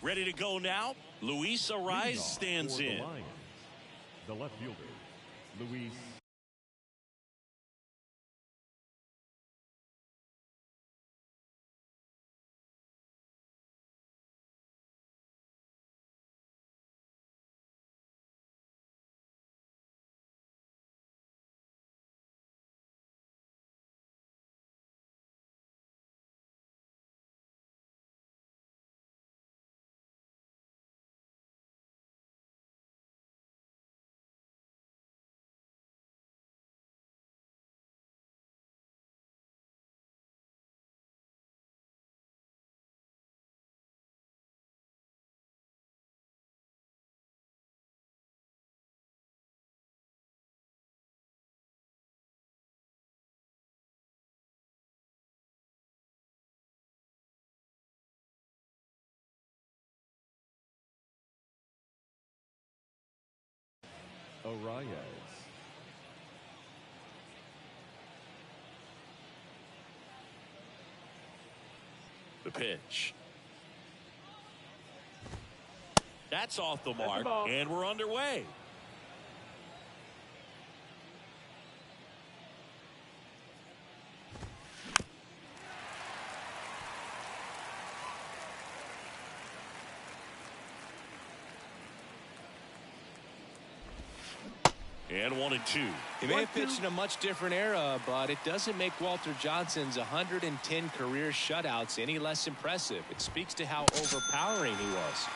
Ready to go now. Luis Ariz stands in. The left fielder, Luis. Arias. The pitch. That's off the mark, and we're underway. And 1-2. He may have pitched in a much different era, but it doesn't make Walter Johnson's 110 career shutouts any less impressive. It speaks to how overpowering he was.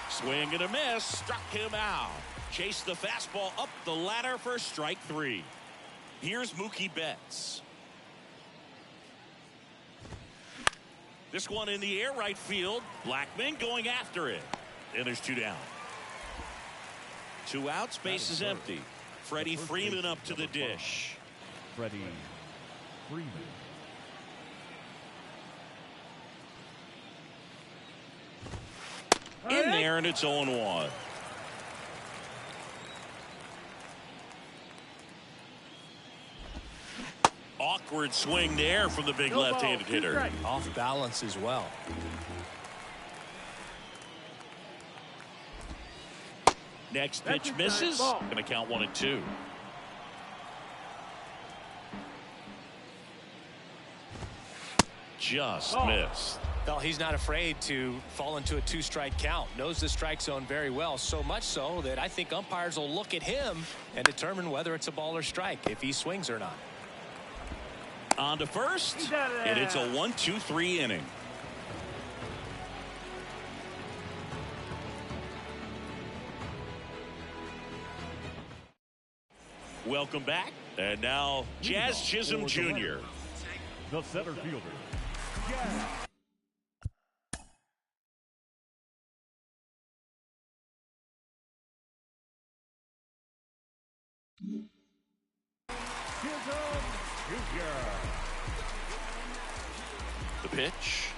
Swing and a miss. Struck him out. Chased the fastball up the ladder for strike 3. Here's Mookie Betts. This one in the air right field. Blackman going after it. And there's 2 down. 2 outs. Base is empty. Freddie Freeman up to the dish. Freddie Freeman. In there, and it's 0-1. Awkward swing there from the big left-handed hitter. Off balance as well. Next pitch misses. Going to count 1-2. Just missed. Well, he's not afraid to fall into a 2-strike count. Knows the strike zone very well, so much so that I think umpires will look at him and determine whether it's a ball or strike, if he swings or not. On to first, and it's a 1-2-3 inning. Welcome back. And now Jazz Chisholm Jr. The center fielder, Jazz. Chisholm Jr. The pitch.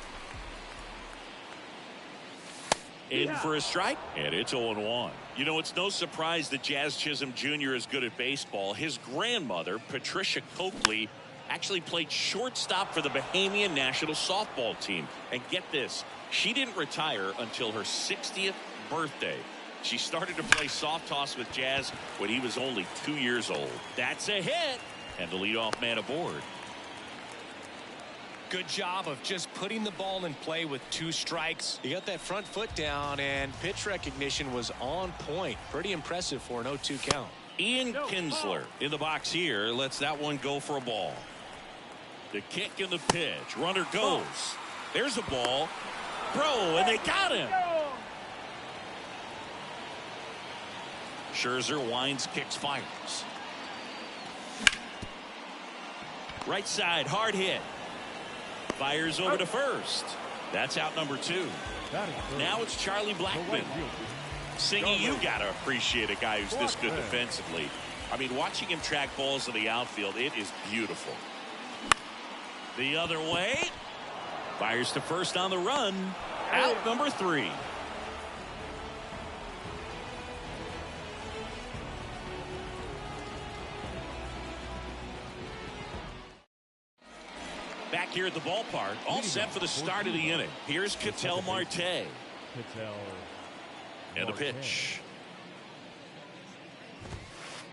In for a strike, and it's 0-1. You know, it's no surprise that Jazz Chisholm Jr. is good at baseball. His grandmother, Patricia Coakley, actually played shortstop for the Bahamian national softball team. And get this, she didn't retire until her 60th birthday. She started to play soft toss with Jazz when he was only 2 years old. That's a hit, and the leadoff man aboard. Good job of just putting the ball in play with 2 strikes. He got that front foot down, and pitch recognition was on point. Pretty impressive for an 0-2 count. Ian Kinsler in the box here lets that one go for a ball. The kick and the pitch. Runner goes. There's a ball. Throw, and they got him. Scherzer winds, kicks, fires. Right side, hard hit. Fires over to first. That's out number 2. Now it's Charlie Blackman. Singy, you got to appreciate a guy who's this good defensively. I mean, watching him track balls in the outfield, it is beautiful. The other way. Fires to first on the run. Out number 3. Back here at the ballpark, all set for the start of the inning. Here's Ketel Marte. And the pitch.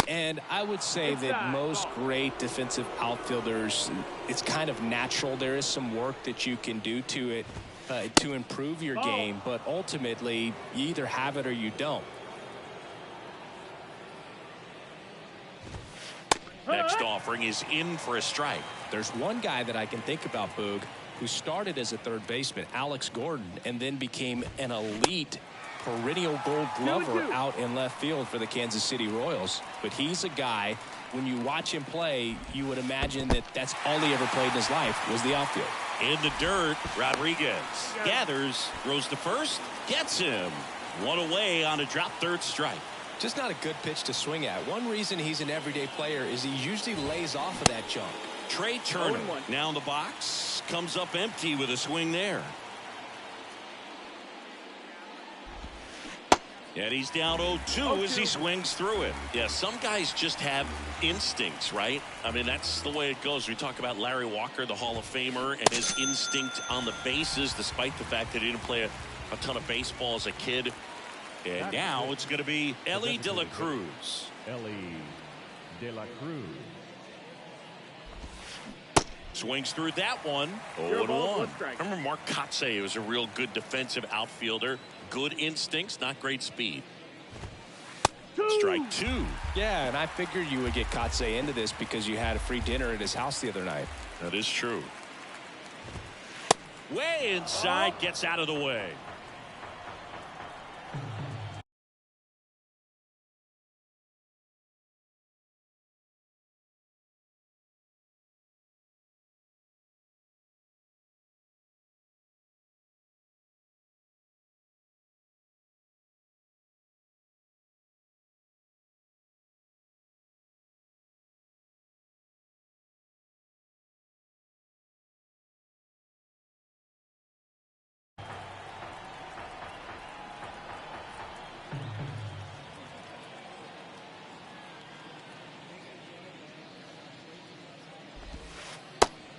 And I would say that most great defensive outfielders, it's kind of natural. There is some work that you can do to it to improve your game, but ultimately you either have it or you don't. Next offering is in for a strike. There's one guy that I can think about, Boog, who started as a third baseman, Alex Gordon, and then became an elite perennial gold glover out in left field for the Kansas City Royals. But he's a guy, when you watch him play, you would imagine that that's all he ever played in his life was the outfield. In the dirt, Rodriguez gathers, throws to first, gets him. One away on a drop third strike. Just not a good pitch to swing at. One reason he's an everyday player is he usually lays off of that jump. Trey Turner now in the box, comes up empty with a swing there. And he's down 0-2 as he swings through it. Yeah, some guys just have instincts, right? I mean, that's the way it goes. We talk about Larry Walker, the Hall of Famer, and his instinct on the bases, despite the fact that he didn't play a ton of baseball as a kid. And now it's going to be Ellie De La Cruz. Ellie De La Cruz. Swings through that one. 0-1. I remember Mark Kotsay was a real good defensive outfielder. Good instincts, not great speed. Strike two. Yeah, and I figured you would get Kotsay into this because you had a free dinner at his house the other night. That is true. Way inside, gets out of the way.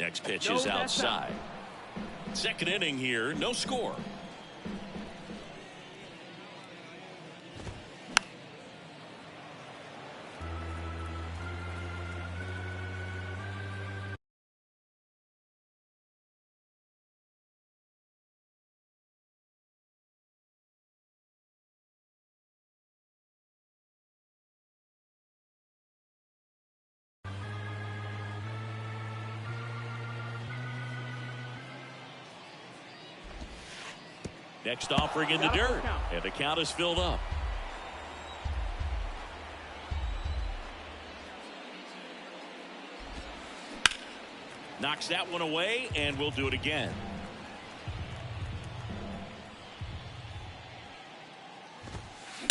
Next pitch is outside. Second inning here, no score. Next offering in the dirt, and the count is filled up. Knocks that one away, and we'll do it again.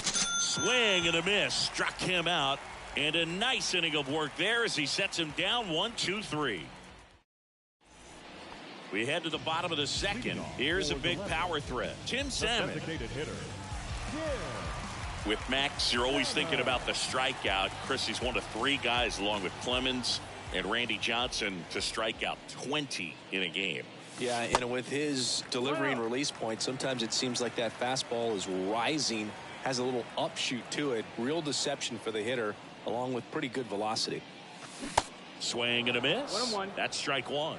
Swing and a miss, struck him out, and a nice inning of work there as he sets him down 1-2-3. We head to the bottom of the second. Here's a big power threat. Tim Salmon. With Max, you're always thinking about the strikeout. Chris, he's one of three guys, along with Clemens and Randy Johnson, to strike out 20 in a game. Yeah, and with his delivery and release point, sometimes it seems like that fastball is rising, has a little upshoot to it. Real deception for the hitter, along with pretty good velocity. Swing and a miss. That's strike one.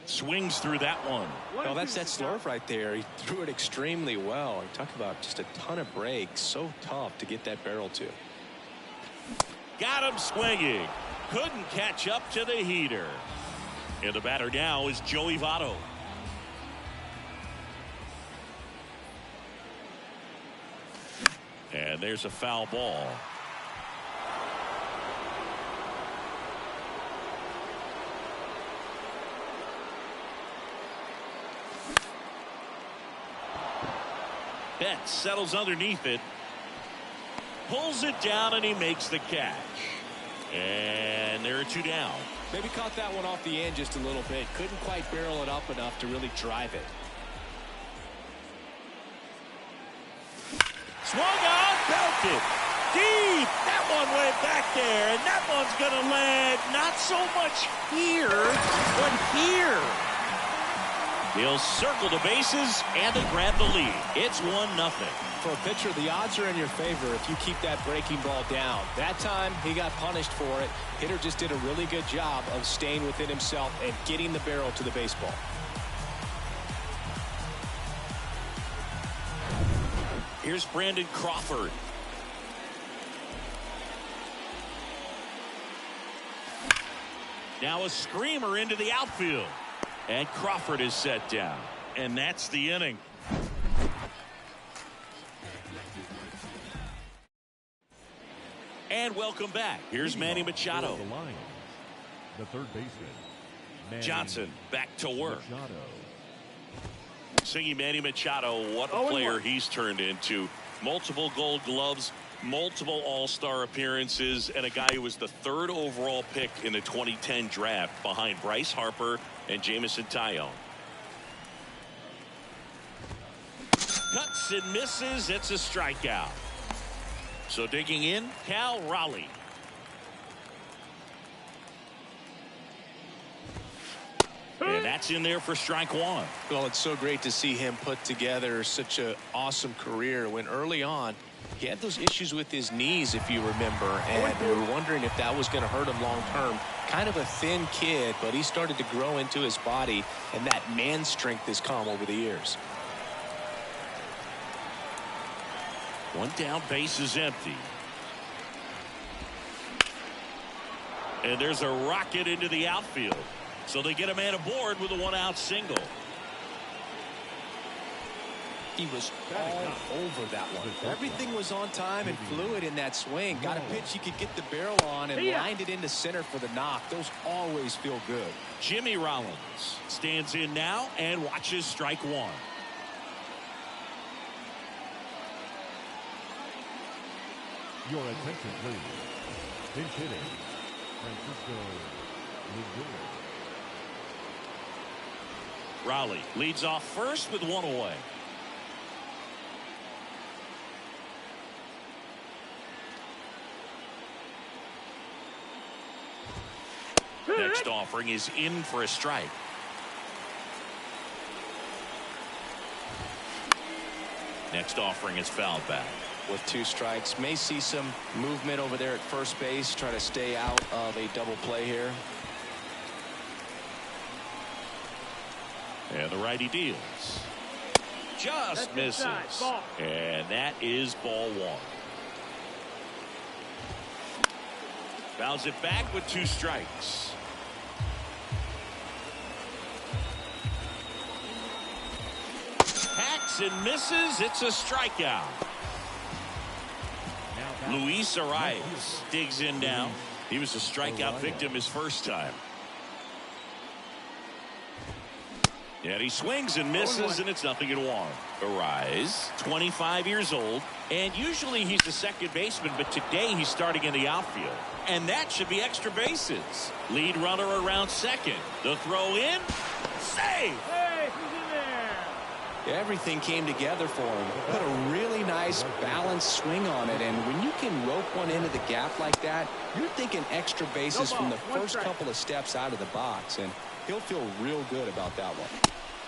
Swings through that one. Well, that's that slurve right there. He threw it extremely well. You talk about just a ton of breaks. So tough to get that barrel to. Got him swinging. Couldn't catch up to the heater. And the batter now is Joey Votto. And there's a foul ball. Betts settles underneath it, pulls it down, and he makes the catch. And there are two down. Maybe caught that one off the end just a little bit. Couldn't quite barrel it up enough to really drive it. Swung on, belted. deep. That one went back there, and that one's going to land not so much here, but here. He'll circle the bases, and they grab the lead. It's 1-0. For a pitcher, the odds are in your favor if you keep that breaking ball down. That time, he got punished for it. Hitter just did a really good job of staying within himself and getting the barrel to the baseball. Here's Brandon Crawford. Now a screamer into the outfield. And Crawford is set down. And that's the inning. And welcome back. Here's Manny Machado. The third baseman, Johnson back to work. Singing Manny Machado, what a player he's turned into. Multiple Gold Gloves, multiple All-Star appearances, and a guy who was the 3rd overall pick in the 2010 draft behind Bryce Harper and Jamison Tyone. Cuts and misses. It's a strikeout. So digging in, Cal Raleigh. And that's in there for strike 1. Well, it's so great to see him put together such an awesome career when early on he had those issues with his knees, if you remember, and we were wondering if that was going to hurt him long term. Kind of a thin kid, but he started to grow into his body, and that man strength has come over the years. One down, base is empty. And there's a rocket into the outfield. So they get a man aboard with a 1-out single. He was all over that one. Everything was on time and fluid in that swing. Got a pitch he could get the barrel on and lined it into center for the knock. Those always feel good. Jimmy Rollins stands in now and watches strike 1. Your attention, please. In hitting, Francisco Lindor. Raleigh leads off first with 1 away. Next offering is in for a strike. Next offering is fouled back. With 2 strikes, may see some movement over there at first base, try to stay out of a double play here. And the righty deals. Just misses. And that is ball 1. Fouls it back with 2 strikes. Hacks and misses. It's a strikeout. Luis Arias digs in now. He was a strikeout victim his first time. And he swings and misses, and it's 0-1. Arias, 25 years old, and usually he's a second baseman, but today he's starting in the outfield. And that should be extra bases. Lead runner around second. The throw in. Save! Hey, who's in there? Everything came together for him. Put a really nice balanced swing on it, and when you can rope one into the gap like that, you're thinking extra bases from the first couple of steps out of the box, and he'll feel real good about that one.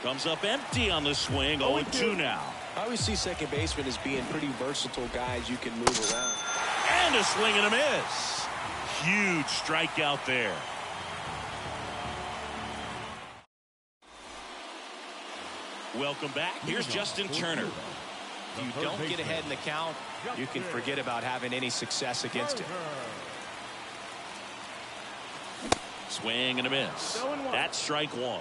Comes up empty on the swing. 0-2 now. I always see second basemen as being pretty versatile guys you can move around. And a swing and a miss. Huge strikeout there. Welcome back. Here's Justin Turner. If you don't get ahead in the count, you can forget about having any success against it. Swing and a miss. That's strike 1.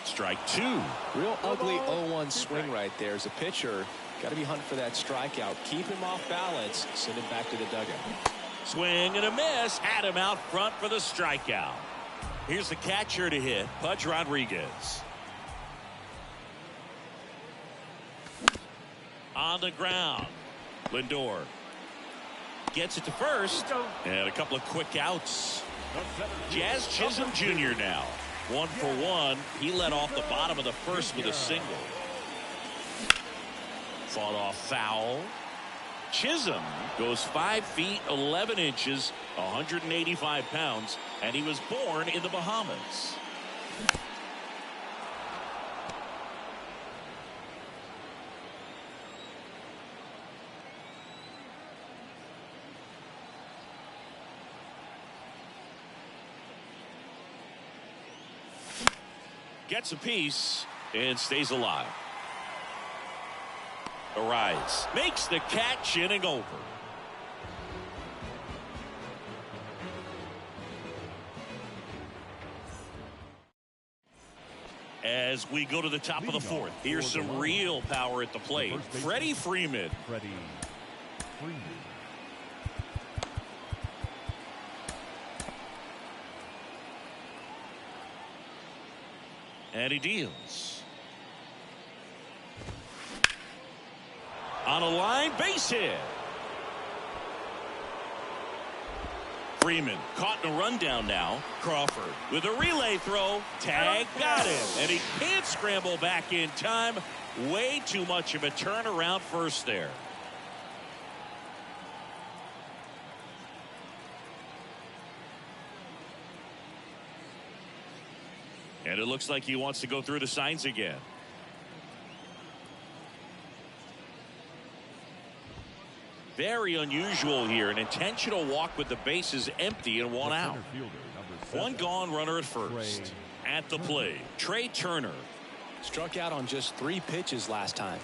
Strike 2. Real ugly 0-1 swing right there. As a pitcher, got to be hunting for that strikeout. Keep him off balance. Send him back to the dugout. Swing and a miss. Had him out front for the strikeout. Here's the catcher to hit, Pudge Rodriguez. On the ground, Lindor gets it to first, and a couple of quick outs. Jazz Chisholm Jr. now 1 for 1. He led off the bottom of the first with a single. Fought off foul. Chisholm goes 5 feet 11 inches, 185 pounds, and he was born in the Bahamas. Gets a piece and stays alive. Arise makes the catch, inning over. As we go to the top of the fourth, here's some real power at the plate. Freddie Freeman. And he deals. On a line, base hit. Freeman caught in a rundown now. Crawford with a relay throw. Tag got him. And he can't scramble back in time. Way too much of a turnaround first there. And it looks like he wants to go through the signs again. Very unusual here. An intentional walk with the bases empty and one out. One gone, runner at first. At the plate, Trey Turner. Struck out on just 3 pitches last time.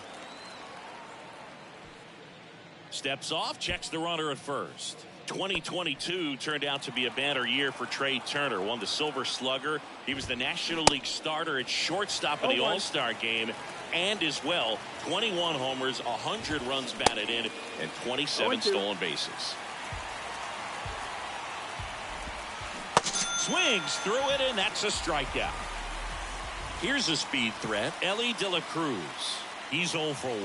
Steps off, checks the runner at first. 2022 turned out to be a banner year for Trey Turner. Won the Silver Slugger. He was the National League starter at shortstop in the All-Star game. And as well, 21 homers, 100 runs batted in, and 27 stolen bases. Swings through it, and that's a strikeout. Here's a speed threat, Ellie De La Cruz. He's 0 for 1.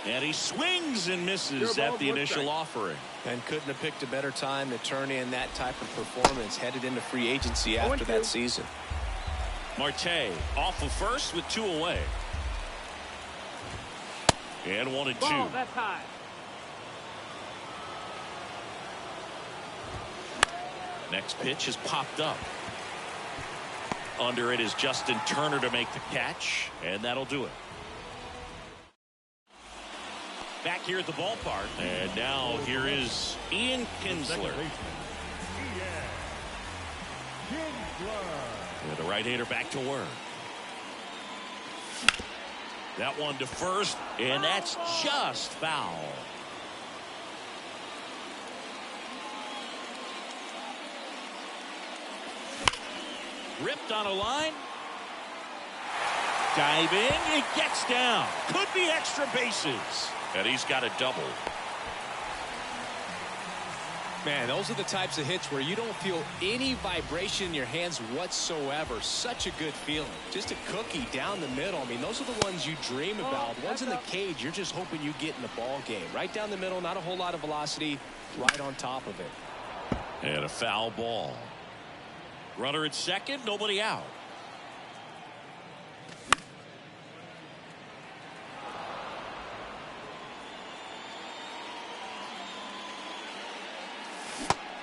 And he swings and misses at the initial offering. And couldn't have picked a better time to turn in that type of performance headed into free agency after that season. Marte off of first with 2 away. And 1 and 2. That's high. Next pitch has popped up. Under it is Justin Turner to make the catch, and that'll do it. Back here at the ballpark, and now here is Ian Kinsler. And the right-hander back to work. That one to first, and that's just foul. Ripped on a line. Diving, it gets down. Could be extra bases. And he's got a double. Man, those are the types of hits where you don't feel any vibration in your hands whatsoever. Such a good feeling. Just a cookie down the middle. I mean, those are the ones you dream about. The ones in the cage, you're just hoping you get in the ball game. Right down the middle, not a whole lot of velocity, right on top of it. And a foul ball. Runner at second, nobody out.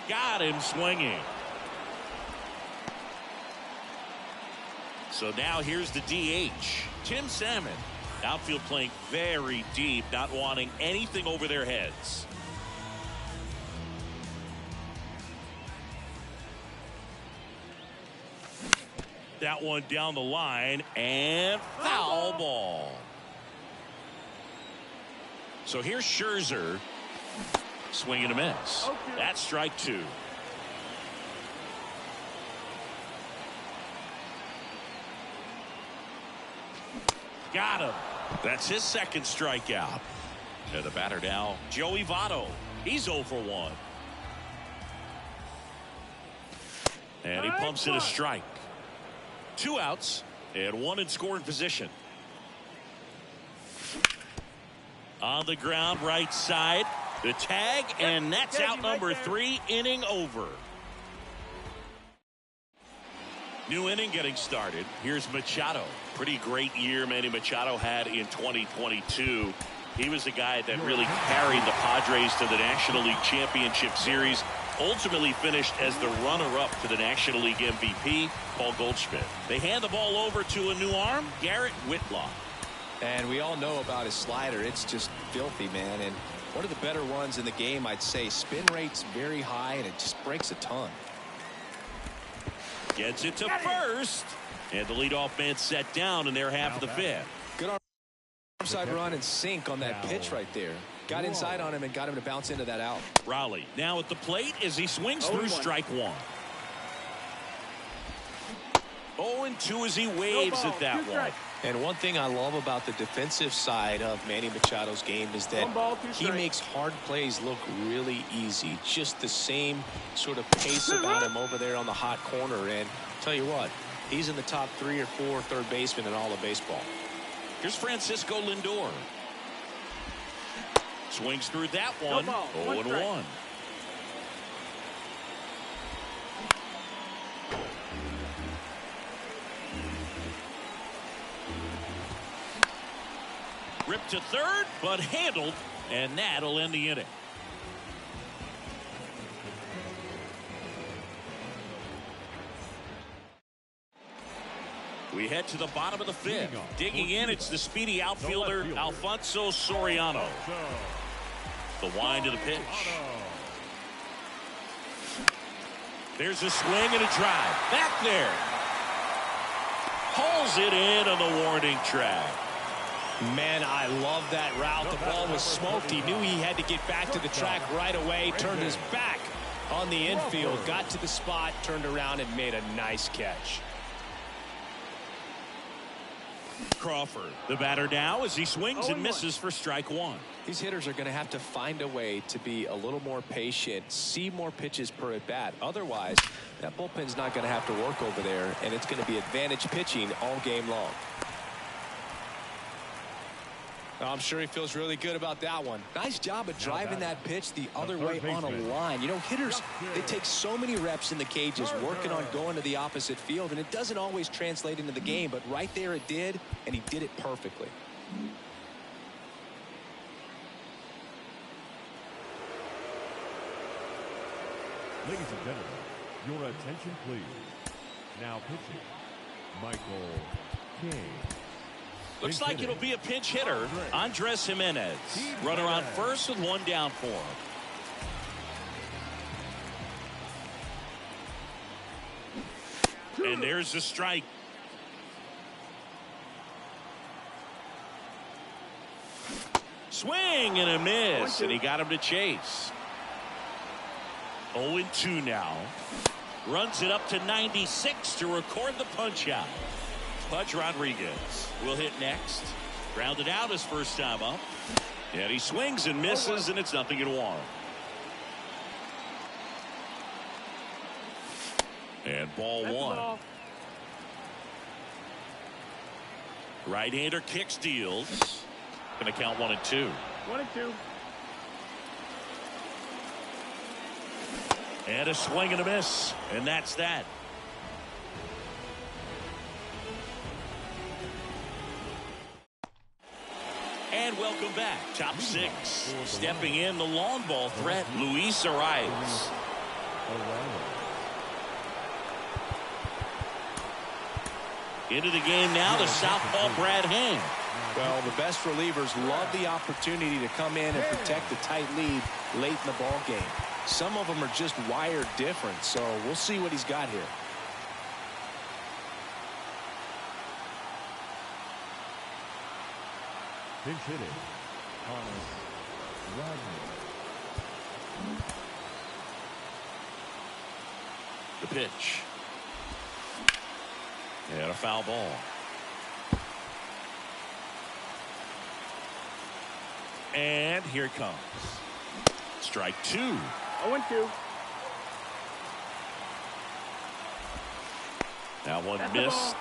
Got him swinging. So now here's the DH, Tim Salmon. Outfield playing very deep, not wanting anything over their heads. That one down the line, and foul ball. So here's Scherzer. Swing and a miss. That's strike 2. Got him. That's his second strikeout. And the batter now, Joey Votto. He's 0 for 1. And he pumps in a strike. 2 outs and 1 in scoring position. On the ground, right side. The tag, and that's out number 3, inning over. New inning getting started. Here's Machado. Pretty great year Manny Machado had in 2022. He was the guy that really carried the Padres to the National League Championship Series. Ultimately finished as the runner-up to the National League MVP, Paul Goldschmidt. They hand the ball over to a new arm, Garrett Whitlock. And we all know about his slider. It's just filthy, man. And one of the better ones in the game, I'd say. Spin rate's very high, and it just breaks a ton. Gets it to first. And the leadoff man set down in their half of the fifth. Good arm-side run and sink on that pitch right there. Got inside on him and got him to bounce into that out. Raleigh now at the plate as he swings through strike one. 0-2 as he waves at that one. And one thing I love about the defensive side of Manny Machado's game is that he makes hard plays look really easy. Just the same sort of pace about him over there on the hot corner. And tell you what, he's in the top 3 or 4 third basemen in all of baseball. Here's Francisco Lindor. Swings through that one. 0-1. Ripped to third, but handled, and that'll end the inning. We head to the bottom of the fifth. Digging in, it's the speedy outfielder, Alfonso Soriano. The wind of the pitch. There's a swing and a drive. Back there. Hauls it in on the warning track. Man, I love that route. The ball was smoked. He knew he had to get back to the track right away. Turned his back on the infield. Got to the spot, turned around, and made a nice catch. Crawford, the batter now as he swings and misses for strike one. These hitters are going to have to find a way to be a little more patient, see more pitches per at bat. Otherwise, that bullpen's not going to have to work over there, and it's going to be advantage pitching all game long. I'm sure he feels really good about that one. Nice job of driving that pitch the other way on a line. You know, hitters, they take so many reps in the cages working on going to the opposite field, and it doesn't always translate into the game, but right there it did, and he did it perfectly. Ladies and gentlemen, your attention please. Now pitching, Michael King. Looks like it'll be a pinch hitter, Andres Jimenez. Runner on first with one down for him. And there's the strike. Swing and a miss, and he got him to chase. 0-2 now. Runs it up to 96 to record the punch out. Pudge Rodriguez will hit next. Grounded out his first time up. And he swings and misses, and it's 0-1. And ball one. Right-hander kicks, deals. Going to count 1-2. 1-2. And a swing and a miss. And that's that. And welcome back. Top six. Stepping in, the long ball threat, Luis Arias. Into the game now, the southpaw Brad Hand. Well, the best relievers love the opportunity to come in and protect the tight lead late in the ball game. Some of them are just wired different, so we'll see what he's got here. Pinch hitting, Thomas Wagner. The pitch. And a foul ball. And here it comes. Strike two. 0-2. That one missed.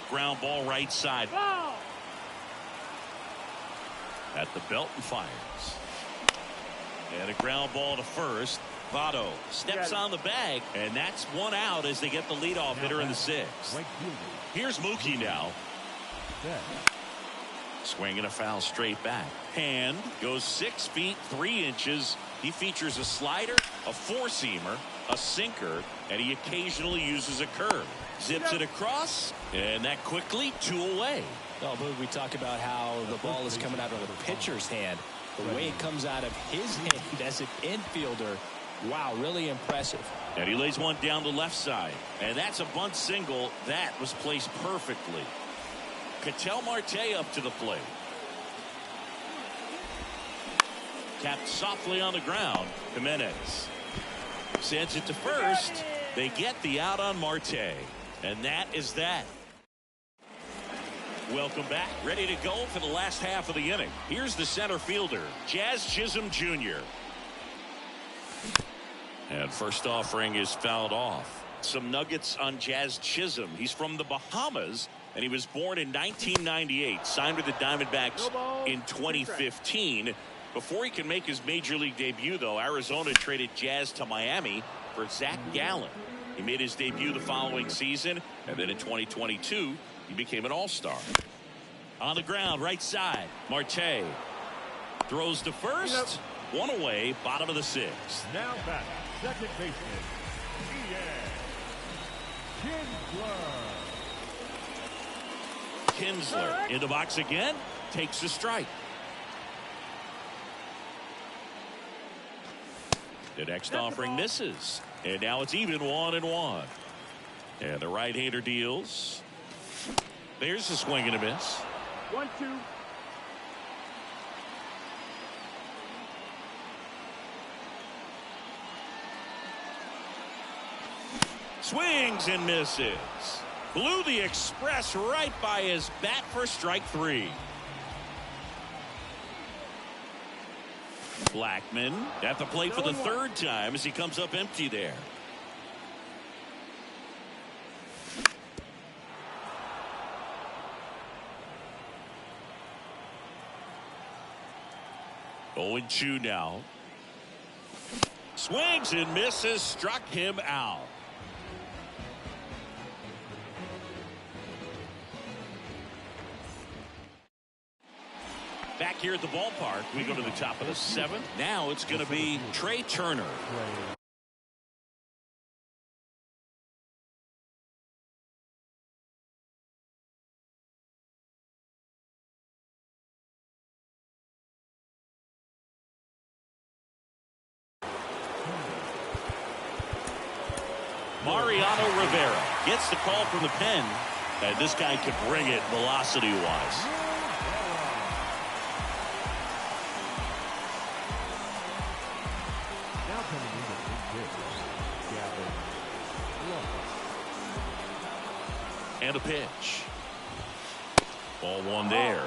Ground ball right side. Ball. At the belt and fires. And a ground ball to first. Votto steps on the bag, and that's one out as they get the leadoff hitter in the sixth. Right fielder. Here's Mookie now. Set. Swinging a foul straight back. Hand goes 6 feet 3 inches. He features a slider, a four-seamer, a sinker, and he occasionally uses a curve. Zips it across, and that quickly 2 away. No, but we talk about how the ball is coming out of the pitcher's hand. The way it comes out of his hand as an infielder, wow, really impressive. And he lays one down the left side. And that's a bunt single. That was placed perfectly. Ketel Marte up to the plate. Tapped softly on the ground. Jimenez sends it to first. They get the out on Marte. And that is that. Welcome back. Ready to go for the last half of the inning. Here's the center fielder, Jazz Chisholm Jr. And first offering is fouled off. Some nuggets on Jazz Chisholm. He's from the Bahamas, and he was born in 1998. Signed with the Diamondbacks in 2015. Before he can make his major league debut, though, Arizona traded Jazz to Miami for Zach Gallen. He made his debut the following season, and then in 2022, he became an all-star. On the ground, right side, Marte throws to first. One away, bottom of the sixth. Now back, second baseman, Ian Kinsler. Kinsler in the box again, takes a strike. The next offering misses, and now it's even 1-1. And the right-hander deals. There's a swing and a miss. 1-2. Swings and misses. Blew the express right by his bat for strike 3. Blackman at the plate for the third time as he comes up empty there. Oh, 0-2 now. Swings and misses, struck him out. Back here at the ballpark, we go to the top of the 7th. Now it's going to be Trey Turner. Mariano Rivera gets the call from the pen, and this guy could bring it velocity-wise. Now coming in the big Gavin. And a pitch. Ball one there.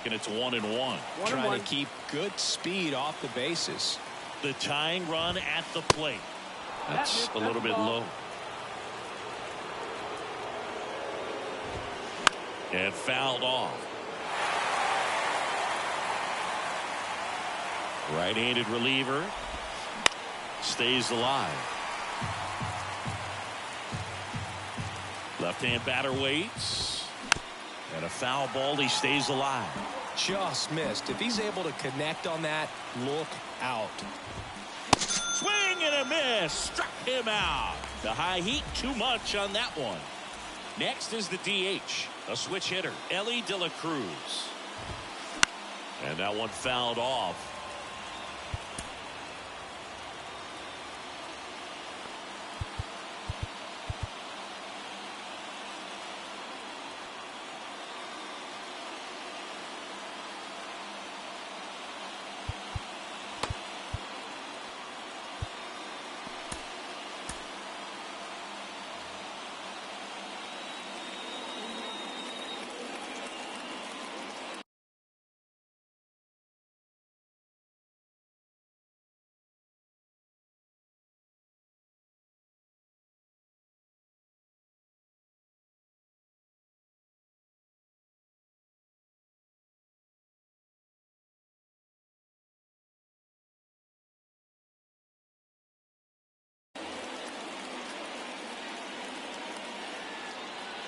And it's 1-1. Trying to keep good speed off the bases. The tying run at the plate. That's a little bit low. And fouled off. Right-handed reliever stays alive. Left-hand batter waits. And a foul ball, he stays alive. Just missed. If he's able to connect on that, look out. Swing and a miss. Struck him out. The high heat, too much on that one. Next is the DH, a switch hitter, Ellie De La Cruz. And that one fouled off.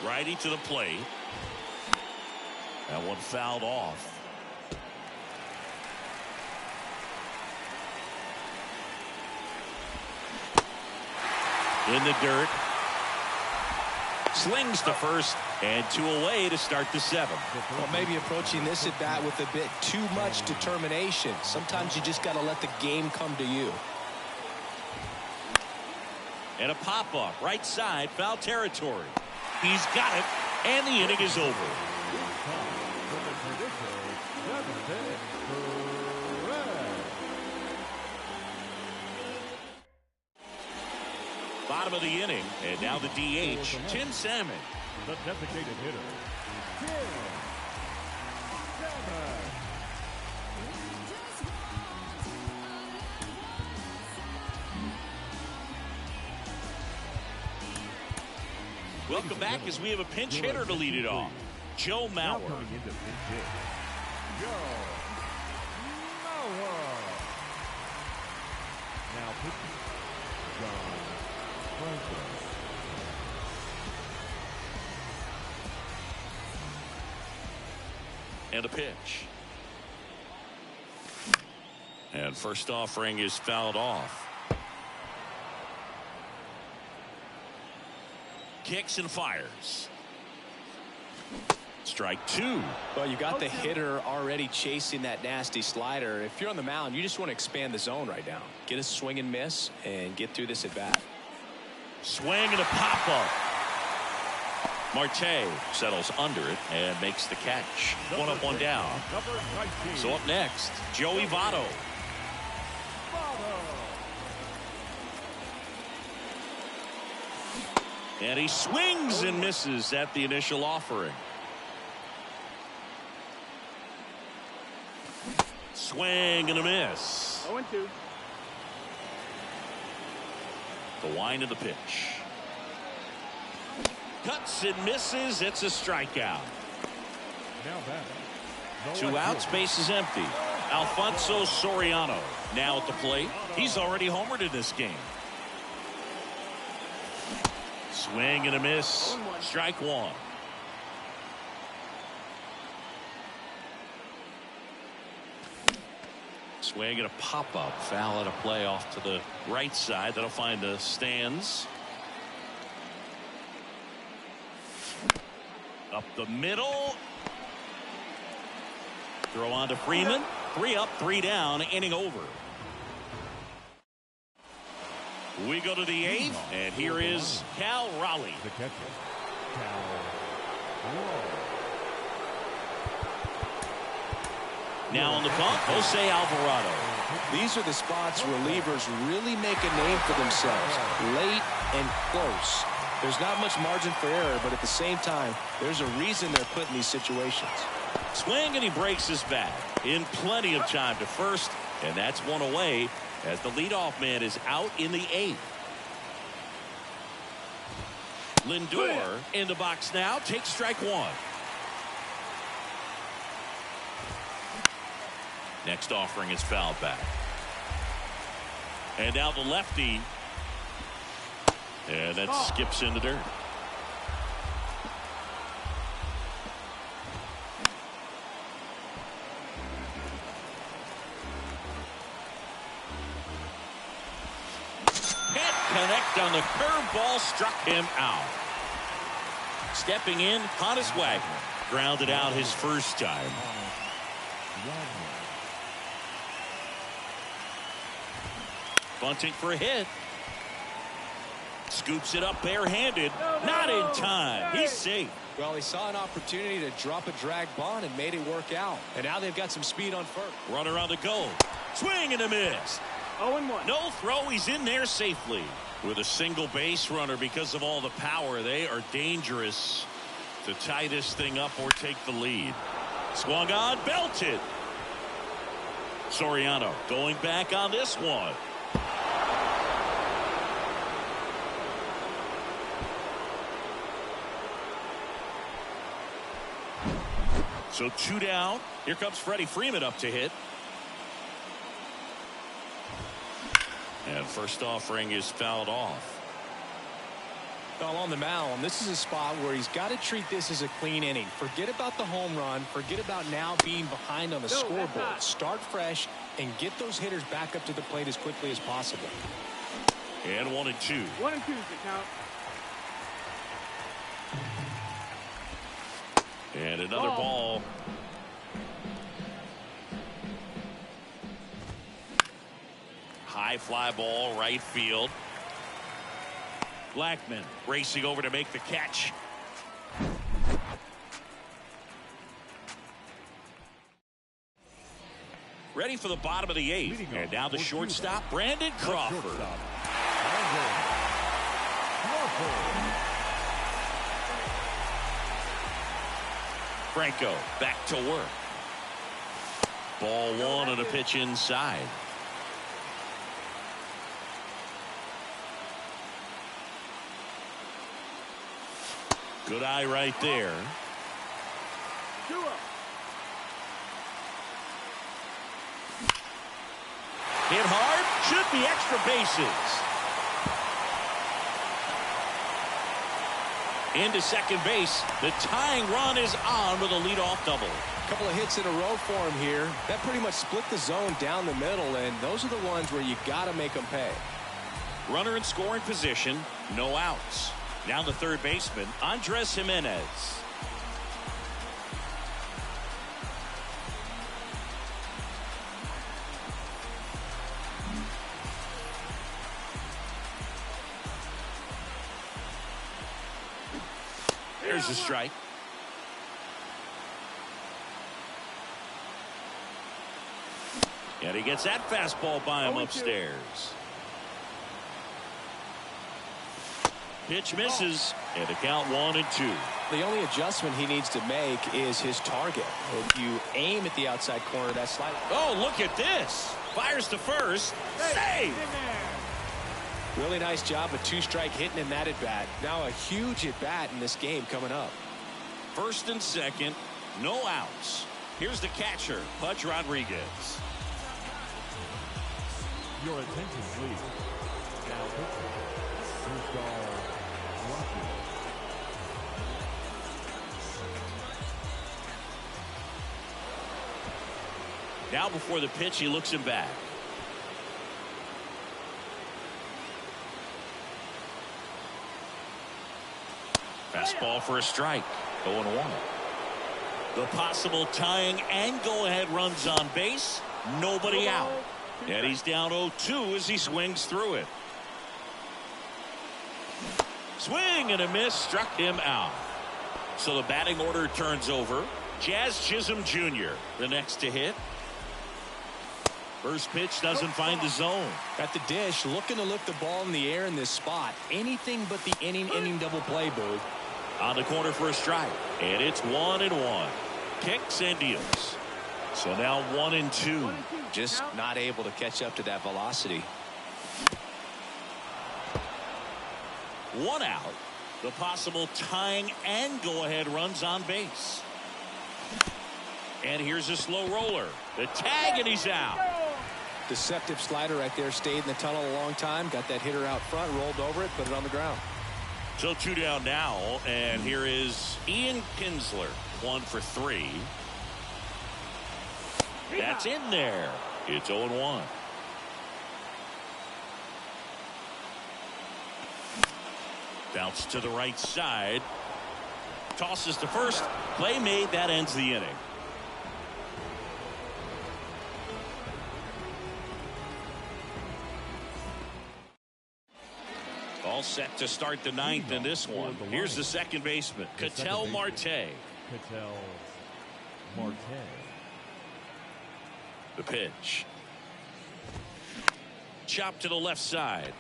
Righty to the plate. That one fouled off. In the dirt. Slings to first, and 2 away to start the 7th. Well, maybe approaching this at bat with a bit too much determination. Sometimes you just got to let the game come to you. And a pop-up, right side, foul territory. He's got it, and the inning is over. Bottom of the inning, and now the DH, Tim Salmon. The designated hitter, Tim Salmon. Welcome back as we have a pinch hitter to lead it off. Joe Now Mauer. coming into pinch hit, Joe Mauer. Now pitching, John Franklin. And a pitch. And first offering is fouled off. Kicks and fires. Strike 2. Well, you got the hitter already chasing that nasty slider. If you're on the mound, you just want to expand the zone right now. Get a swing and miss and get through this at bat. Swing and a pop-up. Marte settles under it and makes the catch. 1 up, 1 down. So up next, Joey Votto. And he swings and misses at the initial offering. Swing and a miss. 0-2. The wind of the pitch. Cuts and misses. It's a strikeout. Now batting. 2 outs, base is empty. Alfonso Soriano now at the plate. He's already homered in this game. Swing and a miss. Strike 1. Swing and a pop-up. Foul at a play off to the right side. That'll find the stands. Up the middle. Throw on to Freeman. 3 up, 3 down. Inning over. We go to the 8th, and here is Cal Raleigh. The catcher, Cal Raleigh. Now on the bump, Jose Alvarado. These are the spots relievers really make a name for themselves. Late and close. There's not much margin for error, but at the same time, there's a reason they're put in these situations. Swing, and he breaks his bat in plenty of time to first, and that's 1 away as the leadoff man is out in the 8th. Lindor in the box now, takes strike 1. Next offering is fouled back. And now the lefty. And that skips in the dirt. Can't connect on the curveball, struck him out. Stepping in, Honus Wagner. Grounded out his first time. Bunting for a hit. Scoops it up barehanded. Not in time. He's safe. Well, he saw an opportunity to drop a drag bunt and made it work out. And now they've got some speed on first. Runner on the go. Swing and a miss. 0-1. No throw. He's in there safely. With a single base runner, because of all the power, they are dangerous to tie this thing up or take the lead. Swung on, belted. Soriano going back on this one. So 2 down. Here comes Freddie Freeman up to hit. And first offering is fouled off. Well, on the mound, this is a spot where he's got to treat this as a clean inning. Forget about the home run. Forget about now being behind on the scoreboard. Start fresh and get those hitters back up to the plate as quickly as possible. And 1-2. 1-2 is the count. And another ball. High fly ball, right field. Blackman racing over to make the catch. Ready for the bottom of the 8th. And now the shortstop, Brandon Crawford. Franco back to work. Ball 1 on a pitch inside. Good eye right there. Hit hard. Should be extra bases. Into second base. The tying run is on with a leadoff double. A couple of hits in a row for him here. That pretty much split the zone down the middle, and those are the ones where you got to make them pay. Runner in scoring position. No outs. Now the third baseman, Andres Jimenez. There's a strike. And he gets that fastball by him upstairs. Pitch misses, and a count 1-2. The only adjustment he needs to make is his target. If you aim at the outside corner, that's slightly. Oh, look at this. Fires to first. Save! Really nice job of 2-strike hitting in that at-bat. Now a huge at-bat in this game coming up. First and second, no outs. Here's the catcher, Pudge Rodriguez. Your attention, please. Now pitching. Superstar Rocky. Now before the pitch, he looks him back. Fastball for a strike. 0-1. The possible tying and go-ahead runs on base. Nobody out. And he's down 0-2 as he swings through it. Swing and a miss, struck him out. So the batting order turns over. Jazz Chisholm Jr. the next to hit. First pitch doesn't find the zone. At the dish, looking to lift the ball in the air in this spot. Anything but the inning double play, Boog. On the corner for a strike. And it's 1-1. Kicks and deals. So now 1-2. Just not able to catch up to that velocity. 1 out. The possible tying and go-ahead runs on base. And here's a slow roller. The tag, and he's out. Deceptive slider right there. Stayed in the tunnel a long time. Got that hitter out front. Rolled over it. Put it on the ground. So 2 down now. And here is Ian Kinsler. 1 for 3. That's in there. It's 0-1. Bounce to the right side. Tosses to first. Play made. That ends the inning. All set to start the 9th in this one. Here's the second baseman, Ketel Marte. Ketel Marte. The pitch. Chop to the left side.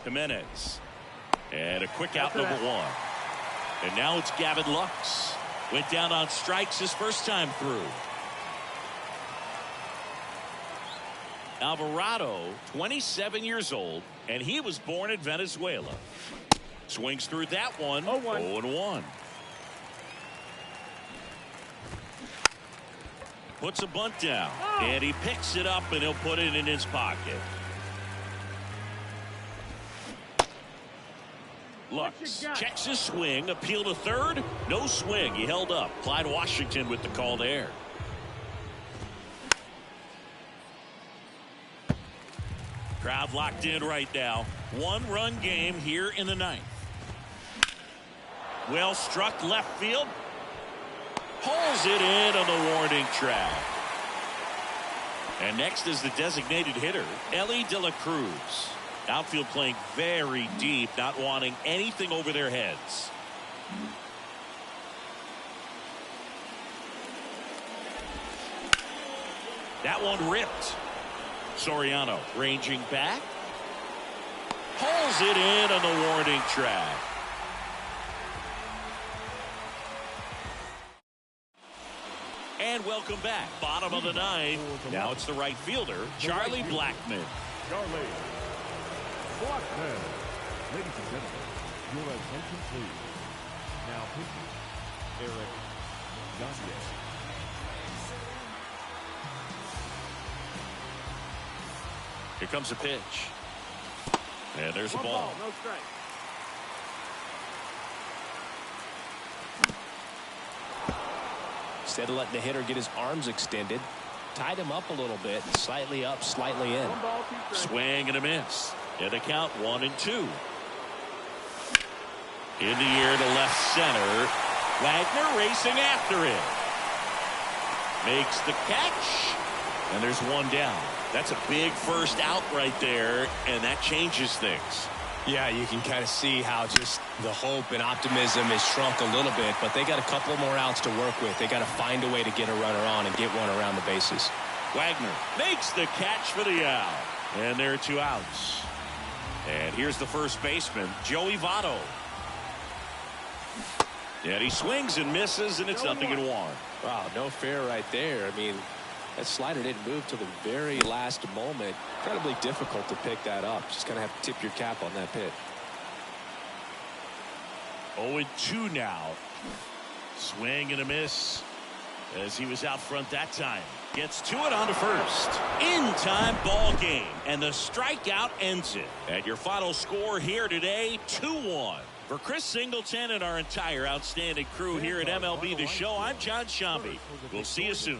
Jimenez. And a quick out, number 1. And now it's Gavin Lux. Went down on strikes his first time through. Alvarado, 27 years old, and he was born in Venezuela. Swings through that one. 0-1. Puts a bunt down, and he picks it up, and he'll put it in his pocket. Lux checks his swing, appeal to third, no swing. He held up. Clyde Washington with the call there. Crowd locked in right now. 1-run game here in the ninth. Well struck left field. Pulls it in on the warning track. And next is the designated hitter, Ellie De La Cruz. Outfield playing very deep, not wanting anything over their heads. That one ripped. Soriano ranging back. Pulls it in on the warning track. And welcome back. Bottom of the ninth. Now it's the right fielder, Charlie Blackmon. Charlie Blackmon. Ladies and gentlemen, your attention please. Now pitching, Eric Gagne. Here comes a pitch. And there's a ball. No strike. Instead of letting the hitter get his arms extended, tied him up a little bit, slightly up, slightly in. 1 ball, 2 strikes. Swing and a miss. And the count 1-2. In the air to left center. Wagner racing after it. Makes the catch. And there's one down. That's a big first out right there, and that changes things. Yeah, you can kind of see how just the hope and optimism has shrunk a little bit, but they got a couple more outs to work with. They got to find a way to get a runner on and get one around the bases. Wagner makes the catch for the out. And there are 2 outs. And here's the first baseman, Joey Votto. And he swings and misses, and it's 0-1. Wow, no fair right there. I mean, that slider didn't move till the very last moment. Incredibly difficult to pick that up. Just kind of have to tip your cap on that pitch. 0-2 now. Swing and a miss as he was out front that time. Gets to it on to first. In time ball game. And the strikeout ends it. And your final score here today, 2-1. For Chris Singleton and our entire outstanding crew here at MLB The Show, I'm John Shambi. We'll see you soon.